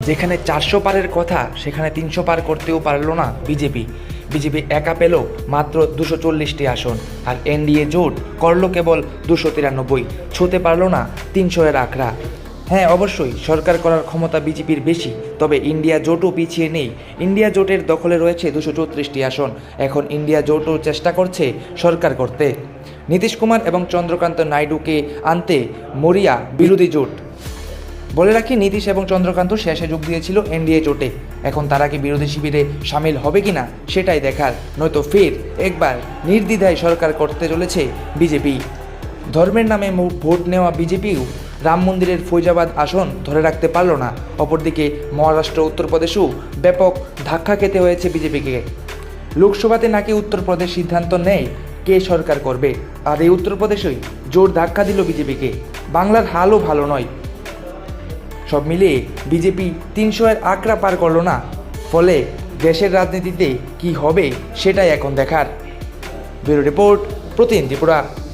যেখানে 400 পারের কথা সেখানে 300 পার করতেও পারল না বিজেপি। বিজেপি একা পেল মাত্র 240টি আসন, আর এনডিএ জোট করল কেবল 293, ছুঁতে পারল না 300-এর আঁকড়া। হ্যাঁ, অবশ্যই সরকার করার ক্ষমতা বিজেপির বেশি, তবে ইন্ডিয়া জোটও পিছিয়ে নেই। ইন্ডিয়া জোটের দখলে রয়েছে 234টি আসন। এখন ইন্ডিয়া জোটও চেষ্টা করছে সরকার করতে। নীতিশ কুমার এবং চন্দ্রকান্ত নাইডুকে আনতে মরিয়া বিরোধী জোট। বলে রাখি, নীতিশ এবং চন্দ্রকান্ত শেষে যোগ দিয়েছিল এনডিএ জোটে। এখন তারা কি বিরোধী শিবিরে সামিল হবে কিনা সেটাই দেখার, নয়তো ফের একবার নির্দ্বিধায় সরকার করতে চলেছে বিজেপি। ধর্মের নামে ভোট নেওয়া বিজেপিও রাম মন্দিরের ফৈজাবাদ আসন ধরে রাখতে পারল না। অপরদিকে মহারাষ্ট্র, উত্তরপ্রদেশেও ব্যাপক ধাক্কা খেতে হয়েছে বিজেপিকে। লোকসভাতে নাকি উত্তরপ্রদেশ সিদ্ধান্ত নেয় কে সরকার করবে, আর এই উত্তরপ্রদেশেই জোর ধাক্কা দিল বিজেপিকে। বাংলার হালও ভালো নয়। সব মিলিয়ে বিজেপি 300-এর আঁকড়া পার করল না। ফলে দেশের রাজনীতিতে কি হবে সেটাই এখন দেখার। ব্যুরো রিপোর্ট, প্রতিদিন ত্রিপুরা।